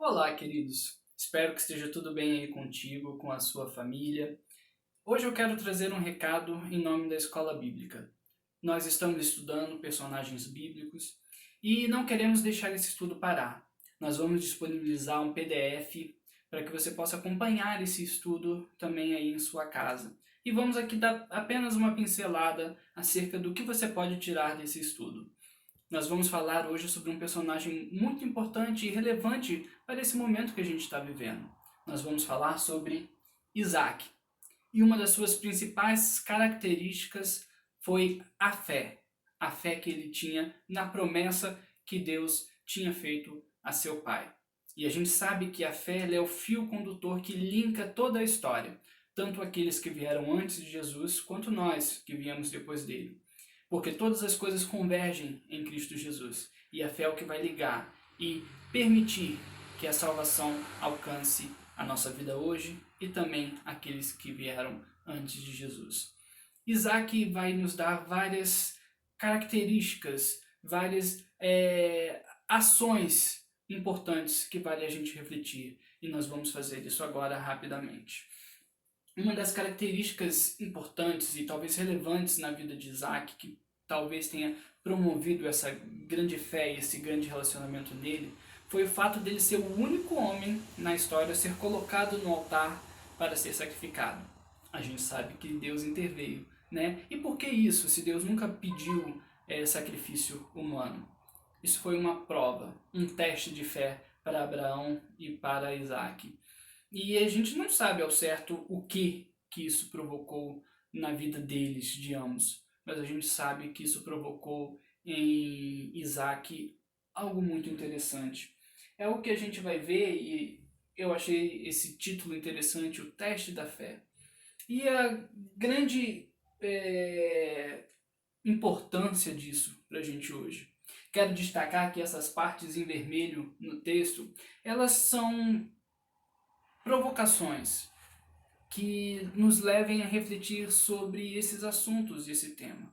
Olá, queridos. Espero que esteja tudo bem aí contigo, com a sua família. Hoje eu quero trazer um recado em nome da Escola Bíblica. Nós estamos estudando personagens bíblicos e não queremos deixar esse estudo parar. Nós vamos disponibilizar um PDF para que você possa acompanhar esse estudo também aí em sua casa. E vamos aqui dar apenas uma pincelada acerca do que você pode tirar desse estudo. Nós vamos falar hoje sobre um personagem muito importante e relevante para esse momento que a gente está vivendo. Nós vamos falar sobre Isaac. E uma das suas principais características foi a fé que ele tinha na promessa que Deus tinha feito a seu pai. E a gente sabe que a fé é o fio condutor que linka toda a história, tanto aqueles que vieram antes de Jesus, quanto nós que viemos depois dele. Porque todas as coisas convergem em Cristo Jesus. E a fé é o que vai ligar e permitir que a salvação alcance a nossa vida hoje e também aqueles que vieram antes de Jesus. Isaac vai nos dar várias características, várias ações importantes que vale a gente refletir. E nós vamos fazer isso agora rapidamente. Uma das características importantes e talvez relevantes na vida de Isaac, que talvez tenha promovido essa grande fé e esse grande relacionamento dele, foi o fato dele ser o único homem na história a ser colocado no altar para ser sacrificado. A gente sabe que Deus interveio, né? E por que isso, se Deus nunca pediu sacrifício humano? Isso foi uma prova, um teste de fé para Abraão e para Isaac. E a gente não sabe ao certo o que isso provocou na vida deles, de ambos. Mas a gente sabe que isso provocou em Isaac algo muito interessante. É o que a gente vai ver, e eu achei esse título interessante, o teste da fé. E a grande importância disso para a gente hoje. Quero destacar que essas partes em vermelho no texto, elas são provocações que nos levem a refletir sobre esses assuntos e esse tema.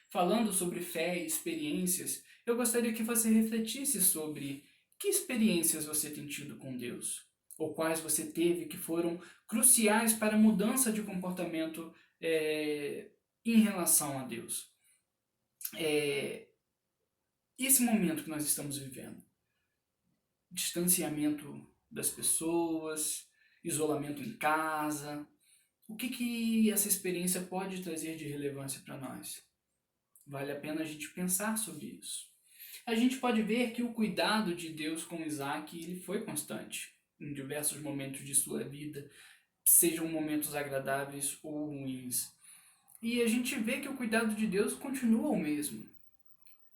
Falando sobre fé e experiências, eu gostaria que você refletisse sobre que experiências você tem tido com Deus, ou quais você teve que foram cruciais para a mudança de comportamento em relação a Deus. Esse momento que nós estamos vivendo, distanciamento das pessoas, isolamento em casa, o que essa experiência pode trazer de relevância para nós? Vale a pena a gente pensar sobre isso. A gente pode ver que o cuidado de Deus com Isaac ele foi constante em diversos momentos de sua vida, sejam momentos agradáveis ou ruins. E a gente vê que o cuidado de Deus continua o mesmo.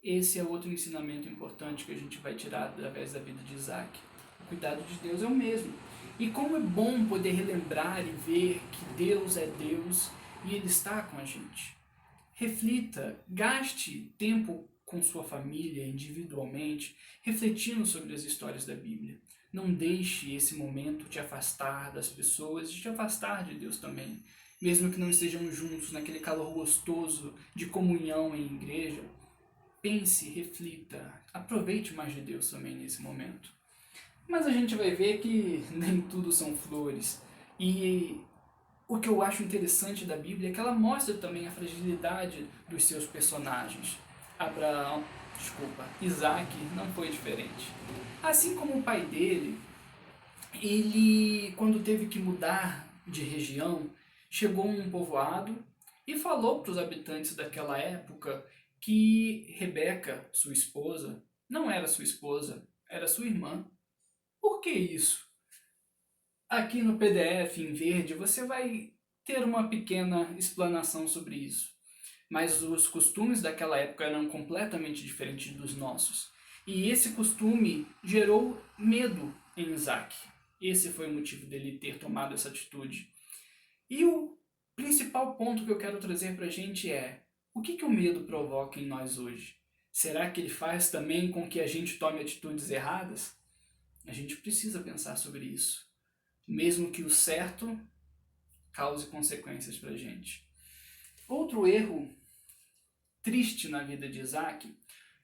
Esse é outro ensinamento importante que a gente vai tirar através da vida de Isaac. O cuidado de Deus é o mesmo. E como é bom poder relembrar e ver que Deus é Deus e Ele está com a gente. Reflita, gaste tempo com sua família individualmente, refletindo sobre as histórias da Bíblia. Não deixe esse momento te afastar das pessoas e te afastar de Deus também. Mesmo que não estejam juntos naquele calor gostoso de comunhão em igreja, pense, reflita, aproveite mais de Deus também nesse momento. Mas a gente vai ver que nem tudo são flores. E o que eu acho interessante da Bíblia é que ela mostra também a fragilidade dos seus personagens. Isaac não foi diferente. Assim como o pai dele, ele, quando teve que mudar de região, chegou em um povoado e falou para os habitantes daquela época que Rebeca, sua esposa, não era sua esposa, era sua irmã. Por que isso? Aqui no PDF em verde você vai ter uma pequena explanação sobre isso. Mas os costumes daquela época eram completamente diferentes dos nossos. E esse costume gerou medo em Isaac. Esse foi o motivo dele ter tomado essa atitude. E o principal ponto que eu quero trazer para a gente é: o que o medo provoca em nós hoje? Será que ele faz também com que a gente tome atitudes erradas? A gente precisa pensar sobre isso. Mesmo que o certo cause consequências para a gente. Outro erro triste na vida de Isaac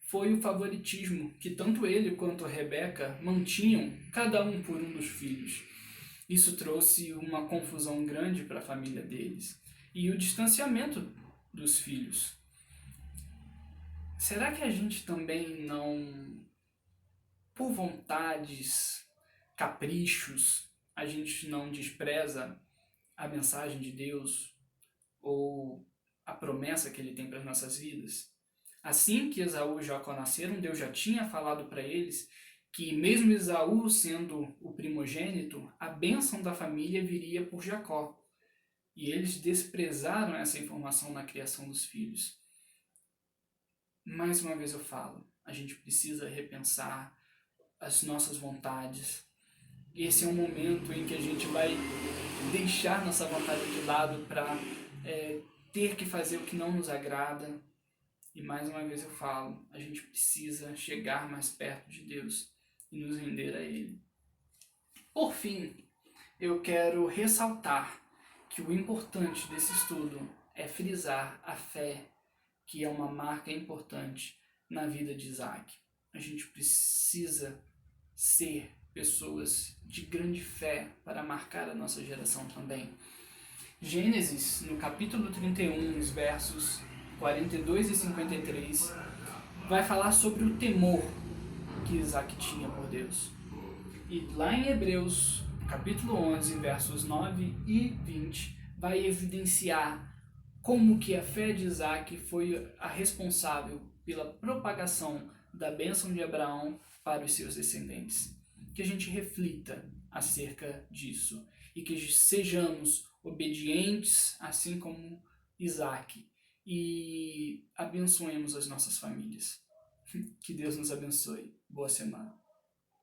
foi o favoritismo que tanto ele quanto Rebeca mantinham, cada um por um dos filhos. Isso trouxe uma confusão grande para a família deles e o distanciamento dos filhos. Será que a gente também não, por vontades, caprichos, a gente não despreza a mensagem de Deus ou a promessa que ele tem para as nossas vidas? Assim que Esaú e Jacó nasceram, Deus já tinha falado para eles que mesmo Esaú sendo o primogênito, a bênção da família viria por Jacó. E eles desprezaram essa informação na criação dos filhos. Mais uma vez eu falo, a gente precisa repensar as nossas vontades. Esse é um momento em que a gente vai deixar nossa vontade de lado para ter que fazer o que não nos agrada. E mais uma vez eu falo, a gente precisa chegar mais perto de Deus e nos render a Ele. Por fim, eu quero ressaltar que o importante desse estudo é frisar a fé, que é uma marca importante na vida de Isaac. A gente precisa ser pessoas de grande fé para marcar a nossa geração também. Gênesis, no capítulo 31, os versos 42 e 53, vai falar sobre o temor que Isaac tinha por Deus. E lá em Hebreus, capítulo 11, versos 9 e 20, vai evidenciar como que a fé de Isaac foi a responsável pela propagação da bênção de Abraão para os seus descendentes. Que a gente reflita acerca disso e que sejamos obedientes, assim como Isaac, e abençoemos as nossas famílias. Que Deus nos abençoe. Boa semana.